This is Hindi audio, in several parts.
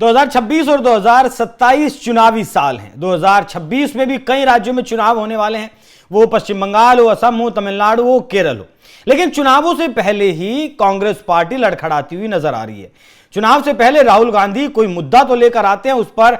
2026 और 2027 चुनावी साल हैं। 2026 में भी कई राज्यों में चुनाव होने वाले हैं, वो पश्चिम बंगाल हो, असम हो, तमिलनाडु हो, केरल हो। लेकिन चुनावों से पहले ही कांग्रेस पार्टी लड़खड़ाती हुई नजर आ रही है। चुनाव से पहले राहुल गांधी कोई मुद्दा तो लेकर आते हैं, उस पर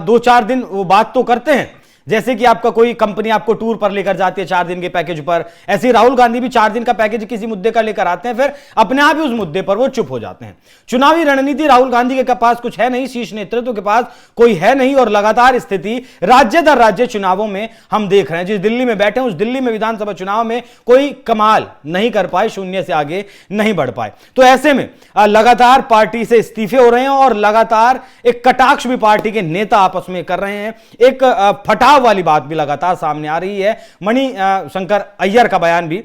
2-4 दिन वो बात तो करते हैं, जैसे कि आपका कोई कंपनी आपको टूर पर लेकर जाती है 4 दिन के पैकेज पर, ऐसे ही राहुल गांधी भी 4 दिन का पैकेज किसी मुद्दे का लेकर आते हैं, फिर अपने आप ही उस मुद्दे पर वो चुप हो जाते हैं। चुनावी रणनीति राहुल गांधी के पास कुछ है नहीं, शीर्ष नेतृत्व के पास कोई है नहीं, और लगातार स्थिति राज्य दर राज्य चुनावों में हम देख रहे हैं। जिस दिल्ली में बैठे हैं उस दिल्ली में विधानसभा चुनाव में कोई कमाल नहीं कर पाए, शून्य से आगे नहीं बढ़ पाए। तो ऐसे में लगातार पार्टी से इस्तीफे हो रहे हैं और लगातार एक कटाक्ष भी पार्टी के नेता आपस में कर रहे हैं। एक फटाव वाली बात भी लगातार सामने आ रही है। मणिशंकर अय्यर का बयान भी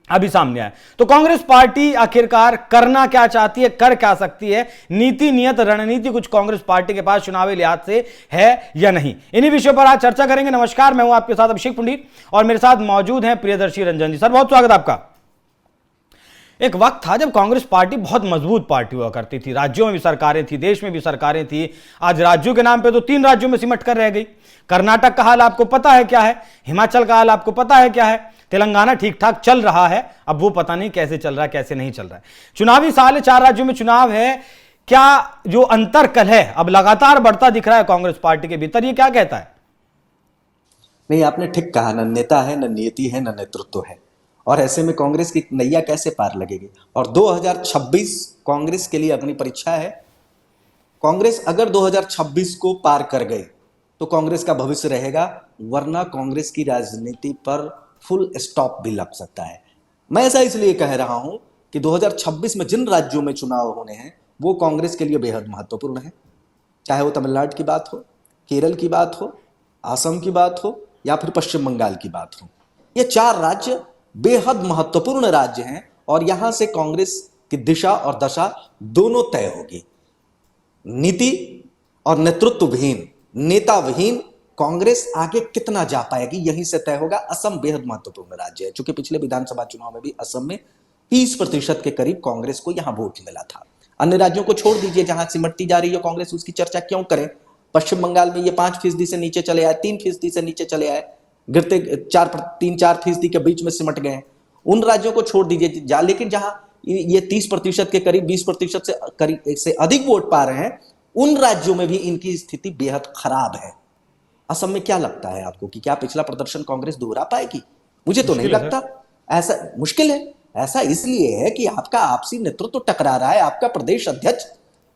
अभी सामने आया। तो कांग्रेस पार्टी आखिरकार करना क्या चाहती है, कर क्या सकती है, नीति नियत रणनीति कुछ कांग्रेस पार्टी के पास चुनावी लिहाज से है या नहीं, इन्हीं विषयों पर आज चर्चा करेंगे। नमस्कार, मैं हूं आपके साथ अभिषेक पंडित और मेरे साथ मौजूद हैं प्रियदर्शी रंजन जी। सर, बहुत स्वागत आपका। एक वक्त था जब कांग्रेस पार्टी बहुत मजबूत पार्टी हुआ करती थी, राज्यों में भी सरकारें थी, देश में भी सरकारें थी। आज राज्यों के नाम पे तो 3 राज्यों में सिमट कर रह गई। कर्नाटक का हाल आपको पता है क्या है, हिमाचल का हाल आपको पता है क्या है, तेलंगाना ठीक ठाक चल रहा है, अब वो पता नहीं कैसे चल रहा है, कैसे नहीं चल रहा है। चुनावी साल है, 4 राज्यों में चुनाव है। क्या जो अंतरकल है अब लगातार बढ़ता दिख रहा है कांग्रेस पार्टी के भीतर, ये क्या कहता है? नहीं, आपने ठीक कहा, न नेता है, न नीति है, न नेतृत्व है। और ऐसे में कांग्रेस की नैया कैसे पार लगेगी? और 2026 कांग्रेस के लिए अग्नि परीक्षा है। कांग्रेस अगर 2026 को पार कर गई तो कांग्रेस का भविष्य रहेगा, वरना कांग्रेस की राजनीति पर फुल स्टॉप भी लग सकता है। मैं ऐसा इसलिए कह रहा हूं कि 2026 में जिन राज्यों में चुनाव होने हैं वो कांग्रेस के लिए बेहद महत्वपूर्ण है। चाहे वो तमिलनाडु की बात हो, केरल की बात हो, असम की बात हो या फिर पश्चिम बंगाल की बात हो, ये 4 राज्य बेहद महत्वपूर्ण राज्य हैं और यहां से कांग्रेस की दिशा और दशा दोनों तय होगी। नीति और नेतृत्व विहीन, नेता विहीन कांग्रेस आगे कितना जा पाएगी, यहीं से तय होगा। असम बेहद महत्वपूर्ण राज्य है, क्योंकि पिछले विधानसभा चुनाव में भी असम में 30% के करीब कांग्रेस को यहां वोट मिला था। अन्य राज्यों को छोड़ दीजिए, जहां सिमटती जा रही है कांग्रेस, उसकी चर्चा क्यों करें। पश्चिम बंगाल में ये 5% से नीचे चले आए, 3% से नीचे चले आए, गिरते 3-4% के बीच में सिमट गए। उन राज्यों को छोड़ दीजिए लेकिन जहां ये 30% के करीब, 20% से करीब से अधिक वोट पा रहे हैं, उन राज्यों में भी इनकी स्थिति बेहद खराब है। असम में क्या लगता है आपको कि क्या पिछला प्रदर्शन कांग्रेस दोहरा पाएगी? मुझे तो नहीं लगता। ऐसा मुश्किल है। ऐसा इसलिए है कि आपका आपसी नेतृत्व टकरा रहा है, आपका प्रदेश अध्यक्ष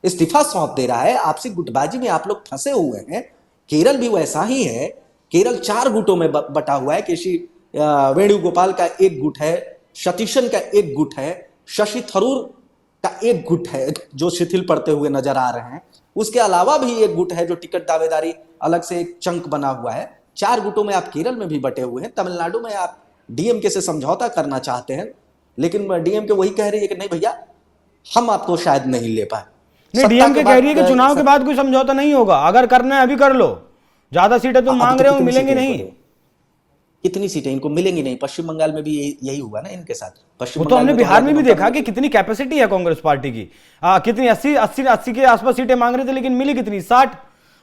इस्तीफा सौंप दे रहा है, आपसी गुटबाजी में आप लोग फंसे हुए हैं। केरल भी वैसा ही है। केरल 4 गुटों में बटा हुआ है। केसी वेणुगोपाल का एक गुट है, सतीशन का एक गुट है, शशि थरूर का एक गुट है जो शिथिल पड़ते हुए नजर आ रहे हैं। उसके अलावा भी एक गुट है जो टिकट दावेदारी अलग से एक चंक बना हुआ है। 4 गुटों में आप केरल में भी बटे हुए हैं। तमिलनाडु में आप डीएमके से समझौता करना चाहते हैं, लेकिन डीएमके वही कह रही है कि नहीं भैया, हम आपको शायद नहीं ले पाए। नहीं, डीएमके कह रही है कि चुनाव के बाद कोई समझौता नहीं होगा, अगर करना है अभी कर लो, ज्यादा सीटें तुम मांग रहे हो, मिलेंगी नहीं। कितनी सीटें इनको मिलेंगी नहीं? पश्चिम बंगाल में भी यही हुआ ना इनके साथ। पश्चिम तो हमने बिहार में भी देखा कि कितनी कैपेसिटी है कांग्रेस पार्टी की। कितनी 80 के आसपास सीटें मांग रहे थे, लेकिन मिली कितनी? 60।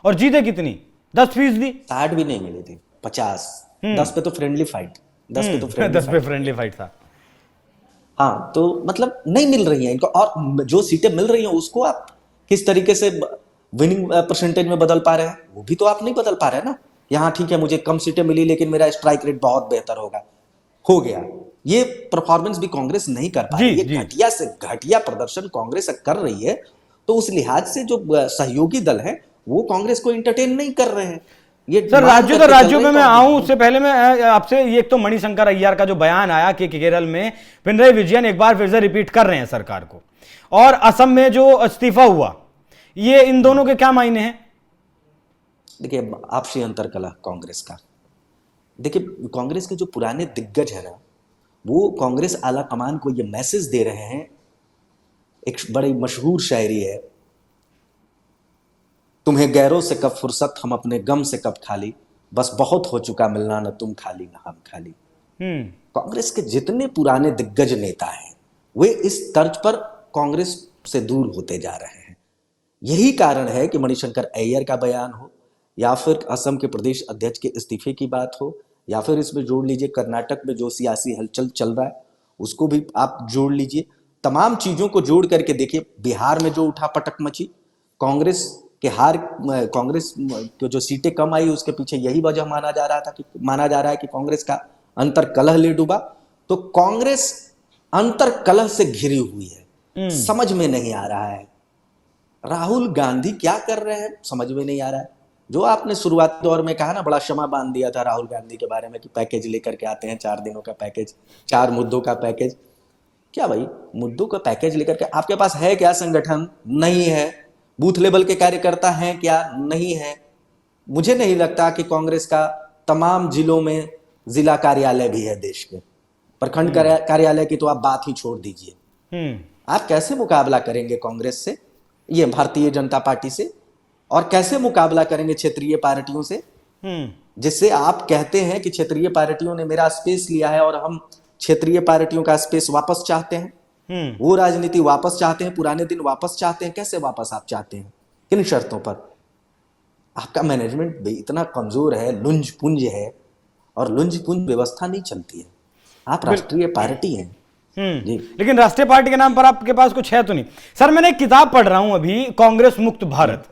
और जीते कितनी? 10%। 60 भी नहीं मिली थी, 50। 10 पे तो फ्रेंडली फाइट, 10 पे तो फ्रेंडली फाइट था। हाँ, तो मतलब नहीं मिल रही है इनको। और जो सीटें मिल रही हैं उसको आप किस तरीके से विनिंग परसेंटेज में बदल पा रहे हैं, वो भी तो आप नहीं बदल पा रहे हैं ना। यहाँ ठीक है, मुझे कम सीटें मिली लेकिन मेरा स्ट्राइक रेट बहुत बेहतर हो गया। ये परफॉर्मेंस भी कांग्रेस नहीं कर पा रही है। घटिया से घटिया प्रदर्शन कांग्रेस कर रही है, तो उस लिहाज से जो सहयोगी दल है वो कांग्रेस को एंटरटेन नहीं कर रहे हैं। ये सर, राज्यों में मैं आऊं उससे पहले मैं आपसे, ये एक तो मणिशंकर अय्यर का जो बयान आया कि केरल में पिनराई विजयन एक बार फिर से रिपीट कर रहे हैं सरकार को, और असम में जो इस्तीफा हुआ, ये इन दोनों के क्या मायने हैं? देखिए, आपसी अंतरकलह कांग्रेस का। देखिए, कांग्रेस के जो पुराने दिग्गज है ना, वो कांग्रेस आला कमान को ये मैसेज दे रहे हैं। एक बड़ी मशहूर शायरी है, तुम्हें गैरों से कब फुर्सत, हम अपने गम से कब खाली, बस बहुत हो चुका मिलना, न तुम खाली न हम खाली। कांग्रेस के जितने पुराने दिग्गज नेता हैं वे इस तर्ज पर कांग्रेस से दूर होते जा रहे हैं। यही कारण है कि मणिशंकर अय्यर का बयान हो, या फिर असम के प्रदेश अध्यक्ष के इस्तीफे की बात हो, या फिर इसमें जोड़ लीजिए कर्नाटक में जो सियासी हलचल चल रहा है उसको भी आप जोड़ लीजिए। तमाम चीजों को जोड़ करके देखिए, बिहार में जो उठापटक मची, कांग्रेस के हार, कांग्रेस को जो सीटें कम आई उसके पीछे यही वजह माना जा रहा है कि कांग्रेस का अंतर कलह ले डूबा। तो कांग्रेस अंतर कलह से घिरी हुई है, समझ में नहीं आ रहा है राहुल गांधी क्या कर रहे हैं, समझ में नहीं आ रहा है। जो आपने शुरुआती दौर में कहा ना, बड़ा क्षमा बांध दिया था राहुल गांधी के बारे में कि पैकेज लेकर के आते हैं, 4 दिनों का पैकेज, 4 मुद्दों का पैकेज। क्या भाई, मुद्दों का पैकेज लेकर के आपके पास है क्या? संगठन नहीं है, बूथ लेवल के कार्यकर्ता हैं क्या? नहीं है। मुझे नहीं लगता कि कांग्रेस का तमाम जिलों में जिला कार्यालय भी है देश के, प्रखंड कार्यालय की तो आप बात ही छोड़ दीजिए। आप कैसे मुकाबला करेंगे कांग्रेस से, ये भारतीय जनता पार्टी से, और कैसे मुकाबला करेंगे क्षेत्रीय पार्टियों से, जिससे आप कहते हैं कि क्षेत्रीय पार्टियों ने मेरा स्पेस लिया है और हम क्षेत्रीय पार्टियों का स्पेस वापस चाहते हैं, वो राजनीति वापस चाहते हैं, पुराने दिन वापस चाहते हैं। कैसे वापस आप चाहते हैं, किन शर्तों पर? आपका मैनेजमेंट भी इतना कमजोर है, लुंज पुंज है, और लुंज पुंज व्यवस्था नहीं चलती है। आप राष्ट्रीय पार्टी हैं जी, लेकिन राष्ट्रीय पार्टी के नाम पर आपके पास कुछ है तो नहीं। सर, मैंने एक किताब पढ़ रहा हूं अभी, कांग्रेस मुक्त भारत,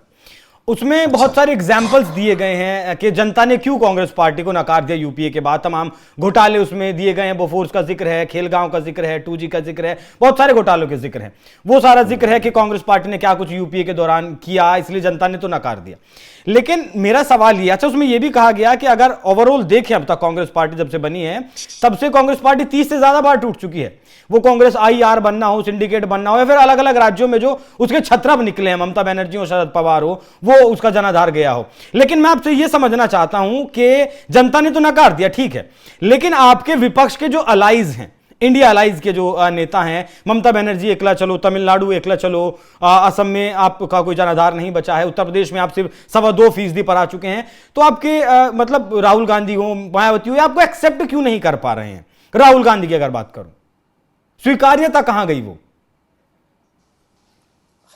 उसमें बहुत सारे एग्जाम्पल्स दिए गए हैं कि जनता ने क्यों कांग्रेस पार्टी को नकार दिया यूपीए के बाद। तमाम घोटाले उसमें दिए गए हैं, बोफोर्स का जिक्र है, खेलगांव का जिक्र है, 2G का जिक्र है, बहुत सारे घोटालों के जिक्र है। वो सारा जिक्र है कि कांग्रेस पार्टी ने क्या कुछ यूपीए के दौरान किया, इसलिए जनता ने तो नकार दिया। लेकिन मेरा सवाल ये, अच्छा उसमें यह भी कहा गया कि अगर ओवरऑल देखें अब तक कांग्रेस पार्टी जब से बनी है तब से कांग्रेस पार्टी 30 से ज्यादा बार टूट चुकी है। वो कांग्रेस IR बनना हो, सिंडिकेट बनना हो, या फिर अलग अलग राज्यों में जो उसके छत्रप निकले हैं, ममता बनर्जी हो, शरद पवार हो, वो उसका जनाधार गया हो। लेकिन मैं आपसे यह समझना चाहता हूं कि जनता ने तो नकार दिया, ठीक है, लेकिन आपके विपक्ष के जो अलाइज हैं, इंडिया अलाइज के जो नेता हैं, ममता बनर्जी एकला चलो, तमिलनाडु एकला चलो, असम में आपका कोई जनाधार नहीं बचा है, उत्तर प्रदेश में आप सिर्फ 2.25% पर आ चुके हैं, तो आपके मतलब राहुल गांधी हो, मायावती हो, आपको एक्सेप्ट क्यों नहीं कर पा रहे हैं? राहुल गांधी की अगर बात करूं, स्वीकार्यता कहां गई? वो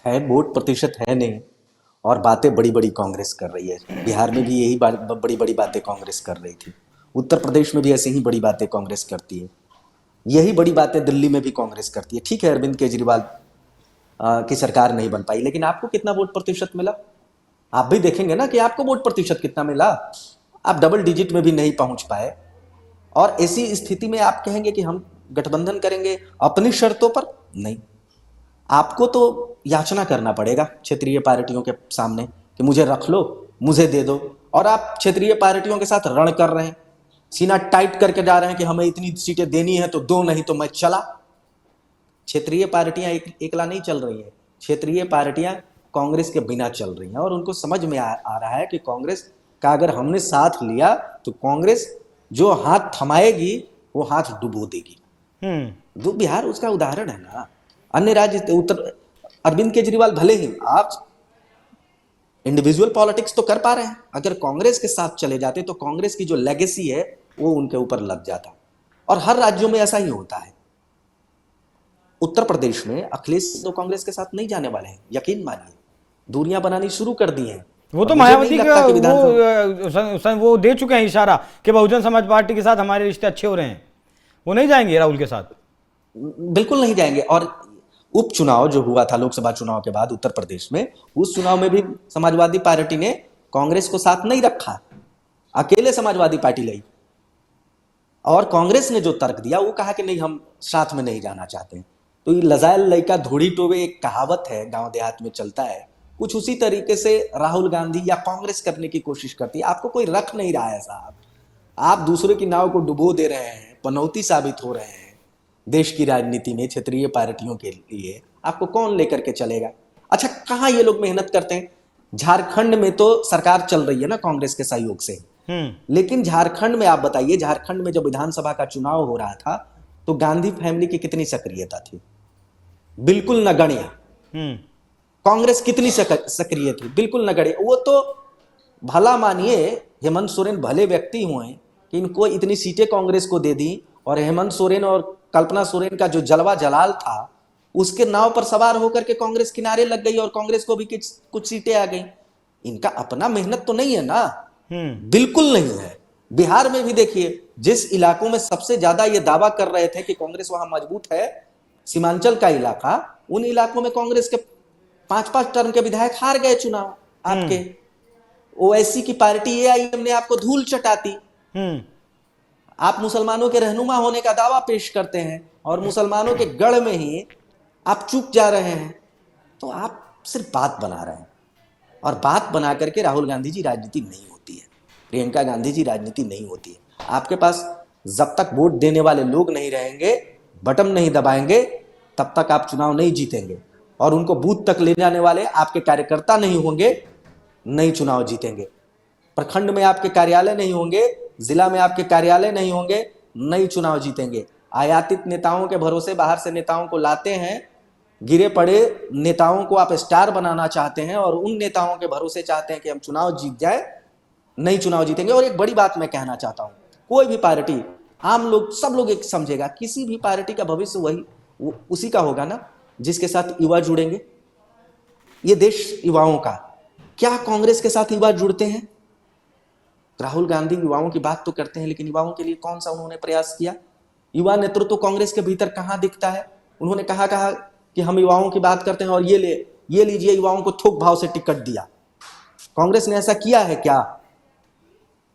है, वोट प्रतिशत है नहीं, और बातें बड़ी बड़ी कांग्रेस कर रही है। बिहार में भी यही बड़ी बड़ी बातें कांग्रेस कर रही थी, उत्तर प्रदेश में भी ऐसी ही बड़ी बातें कांग्रेस करती है, यही बड़ी बातें दिल्ली में भी कांग्रेस करती है। ठीक है, अरविंद केजरीवाल की सरकार नहीं बन पाई, लेकिन आपको कितना वोट प्रतिशत मिला? आप भी देखेंगे ना कि आपको वोट प्रतिशत कितना मिला। आप डबल डिजिट में भी नहीं पहुंच पाए, और ऐसी स्थिति में आप कहेंगे कि हम गठबंधन करेंगे अपनी शर्तों पर? नहीं, आपको तो याचना करना पड़ेगा क्षेत्रीय पार्टियों के सामने कि मुझे रख लो, मुझे दे दो। और आप क्षेत्रीय पार्टियों के साथ रण कर रहे हैं, सीना टाइट करके जा रहे हैं कि हमें इतनी सीटें देनी है तो दो, नहीं तो मैं चला। क्षेत्रीय पार्टियां एकला नहीं चल रही हैं, क्षेत्रीय पार्टियां कांग्रेस के बिना चल रही हैं, और उनको समझ में आ रहा है कि कांग्रेस का अगर हमने साथ लिया तो कांग्रेस जो हाथ थमाएगी वो हाथ डुबो देगी। तो बिहार उसका उदाहरण है ना। अन्य राज्य, उत्तर, अरविंद केजरीवाल भले ही आप इंडिविजुअल पॉलिटिक्स तो कर पा रहे हैं, अगर कांग्रेस के साथ चले जाते तो कांग्रेस की जो लेगेसी है वो उनके ऊपर लग जाता, और हर राज्यों में ऐसा ही होता है। उत्तर प्रदेश में अखिलेश तो कांग्रेस के साथ नहीं जाने वाले हैं, यकीन मानिए, दूरियां बनानी शुरू कर दी हैं। वो तो मायावती का वो दे चुके हैं इशारा कि बहुजन समाज पार्टी के साथ हमारे रिश्ते अच्छे हो रहे हैं, वो नहीं जाएंगे राहुल के साथ, बिल्कुल नहीं जाएंगे। और उपचुनाव जो हुआ था लोकसभा चुनाव के बाद उत्तर प्रदेश में, उस चुनाव में भी समाजवादी पार्टी ने कांग्रेस को साथ नहीं रखा, अकेले समाजवादी पार्टी लाई, और कांग्रेस ने जो तर्क दिया वो कहा कि नहीं, हम साथ में नहीं जाना चाहते हैं। तो ये लजायल लइका धोड़ी टोवे एक कहावत है, गांव देहात में चलता है, कुछ उसी तरीके से राहुल गांधी या कांग्रेस करने की कोशिश करती है। आपको कोई रख नहीं रहा है साहब, आप दूसरे की नाव को डुबो दे रहे हैं, पनौती साबित हो रहे हैं देश की राजनीति में क्षेत्रीय पार्टियों के लिए। आपको कौन लेकर के चलेगा? अच्छा, कहाँ ये लोग मेहनत करते हैं? झारखंड में तो सरकार चल रही है ना कांग्रेस के सहयोग से, लेकिन झारखंड में आप बताइए, झारखंड में जब विधानसभा का चुनाव हो रहा था तो गांधी फैमिली की कितनी सक्रियता थी? बिल्कुल नगण्य। कांग्रेस कितनी सक्रिय थी? बिल्कुल नगण्य। वो तो भला मानिए हेमंत सोरेन भले व्यक्ति हुए कि इनको इतनी सीटें कांग्रेस को दे दी, और हेमंत सोरेन और कल्पना सोरेन का जो जलवा जलाल था उसके नाव पर सवार होकर के कांग्रेस किनारे लग गई और कांग्रेस को भी कुछ सीटें आ गई। इनका अपना मेहनत तो नहीं है ना, बिल्कुल नहीं है। बिहार में भी देखिए, जिस इलाकों में सबसे ज्यादा ये दावा कर रहे थे कि कांग्रेस वहां मजबूत है, सीमांचल का इलाका, उन इलाकों में कांग्रेस के 5-5 टर्म के विधायक हार गए चुनाव आपके। ओवैसी की पार्टी एआईएम ने आपको धूल चटाती। आप मुसलमानों के रहनुमा होने का दावा पेश करते हैं और मुसलमानों के गढ़ में ही आप चूक जा रहे हैं। तो आप सिर्फ बात बना रहे हैं, और बात बना करके राहुल गांधी जी राजनीति नहीं होती है, प्रियंका गांधी जी राजनीति नहीं होती है। आपके पास जब तक वोट देने वाले लोग नहीं रहेंगे, बटन नहीं दबाएंगे, तब तक आप चुनाव नहीं जीतेंगे, और उनको बूथ तक ले जाने वाले आपके कार्यकर्ता नहीं होंगे, नहीं चुनाव जीतेंगे। प्रखंड में आपके कार्यालय नहीं होंगे, जिला में आपके कार्यालय नहीं होंगे, नहीं चुनाव जीतेंगे। आयातित नेताओं के भरोसे बाहर से नेताओं को लाते हैं, गिरे पड़े नेताओं को आप स्टार बनाना चाहते हैं, और उन नेताओं के भरोसे चाहते हैं कि हम चुनाव जीत जाए, नहीं चुनाव जीतेंगे। और एक बड़ी बात मैं कहना चाहता हूं, कोई भी पार्टी, आम लोग, सब लोग एक समझेगा, किसी भी पार्टी का भविष्य वही उसी का होगा ना जिसके साथ युवा जुड़ेंगे। ये देश युवाओं का, क्या कांग्रेस के साथ युवा जुड़ते हैं? राहुल गांधी युवाओं की बात तो करते हैं, लेकिन युवाओं के लिए कौन सा उन्होंने प्रयास किया? युवा नेतृत्व तो कांग्रेस के भीतर कहां दिखता है? उन्होंने कहा कि हम युवाओं की बात करते हैं और ये लीजिए युवाओं को थोक भाव से टिकट दिया। कांग्रेस ने ऐसा किया है क्या?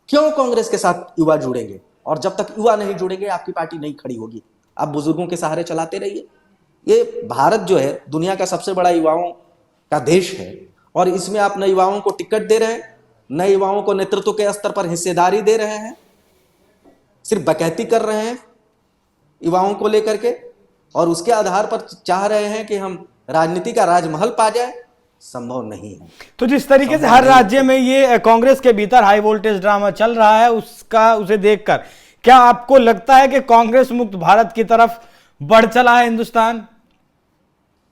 क्यों कांग्रेस के साथ युवा जुड़ेंगे? और जब तक युवा नहीं जुड़ेंगे, आपकी पार्टी नहीं खड़ी होगी। आप बुजुर्गों के सहारे चलाते रहिए। ये भारत जो है दुनिया का सबसे बड़ा युवाओं का देश है, और इसमें आप न युवाओं को टिकट दे रहे हैं, न युवाओं को नेतृत्व के स्तर पर हिस्सेदारी दे रहे हैं, सिर्फ डकैती कर रहे हैं युवाओं को लेकर के, और उसके आधार पर चाह रहे हैं कि हम राजनीति का राजमहल पा जाए। संभव नहीं है। तो जिस तरीके से हर राज्य में ये कांग्रेस के भीतर हाई वोल्टेज ड्रामा चल रहा है, उसे देखकर क्या आपको लगता है कि कांग्रेस मुक्त भारत की तरफ बढ़ चला है हिंदुस्तान?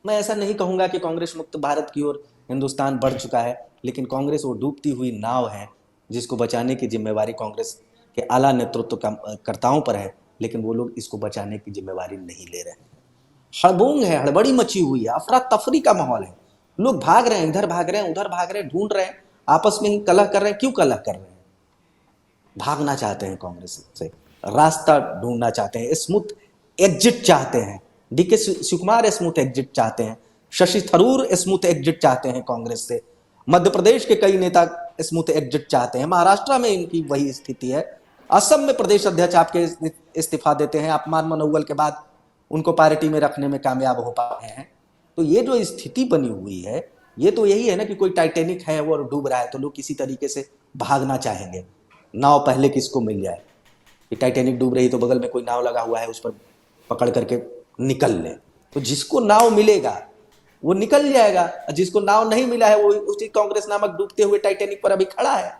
मैं ऐसा नहीं कहूंगा कि कांग्रेस मुक्त भारत की ओर हिंदुस्तान बढ़ चुका है, लेकिन कांग्रेस वो डूबती हुई नाव है जिसको बचाने की जिम्मेवारी कांग्रेस के आला नेतृत्व कर्ताओं पर है, लेकिन वो लोग इसको बचाने की जिम्मेवारी नहीं ले रहे हैं। हड़बूंग है, हड़बड़ी मची हुई है, अफरा तफरी का माहौल है। लोग भाग रहे हैं, इधर भाग रहे हैं, उधर भाग रहे हैं, ढूंढ रहे हैं, आपस में ही कलह कर रहे हैं। क्यों कलह कर रहे हैं? भागना चाहते हैं कांग्रेस से, रास्ता ढूंढना चाहते हैं, स्मूथ एग्जिट चाहते हैं। डीके शिवकुमार स्मूथ एग्जिट चाहते हैं, शशि थरूर स्मूथ एग्जिट चाहते हैं कांग्रेस से, मध्य प्रदेश के कई नेता स्मूथ एग्जिट चाहते हैं, महाराष्ट्र में इनकी वही स्थिति है, असम में प्रदेश अध्यक्ष आपके इस्तीफा देते हैं, अपमान मनोबल के बाद उनको पार्टी में रखने में कामयाब हो पाए हैं। तो ये जो स्थिति बनी हुई है, ये तो यही है ना कि कोई टाइटैनिक है वो डूब रहा है, तो लोग किसी तरीके से भागना चाहेंगे, नाव पहले किसको मिल जाए। कि टाइटैनिक डूब रही तो बगल में कोई नाव लगा हुआ है, उस पर पकड़ करके निकल ले। तो जिसको नाव मिलेगा वो निकल जाएगा, जिसको नाव नहीं मिला है वो उसी कांग्रेस नामक डूबते हुए टाइटैनिक पर अभी खड़ा है।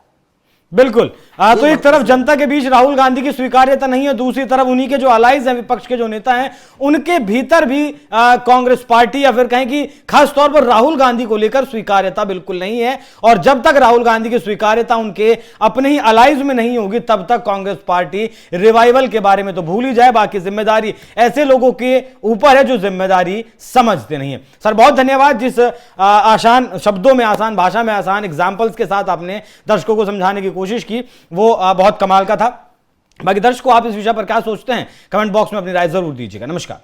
बिल्कुल। तो एक तरफ जनता के बीच राहुल गांधी की स्वीकार्यता नहीं है, दूसरी तरफ उन्हीं के जो अलाइज हैं, विपक्ष के जो नेता हैं, उनके भीतर भी कांग्रेस पार्टी या फिर कहें कि खास तौर पर राहुल गांधी को लेकर स्वीकार्यता बिल्कुल नहीं है। और जब तक राहुल गांधी की स्वीकार्यता उनके अपने ही अलाइज में नहीं होगी, तब तक कांग्रेस पार्टी रिवाइवल के बारे में तो भूल ही जाए, बाकी जिम्मेदारी ऐसे लोगों के ऊपर है जो जिम्मेदारी समझते नहीं है। सर बहुत धन्यवाद, जिस आसान शब्दों में, आसान भाषा में, आसान एग्जाम्पल्स के साथ आपने दर्शकों को समझाने की कोशिश की, वो बहुत कमाल का था। बाकी दर्शकों, आप इस विषय पर क्या सोचते हैं? कमेंट बॉक्स में अपनी राय जरूर दीजिएगा। नमस्कार।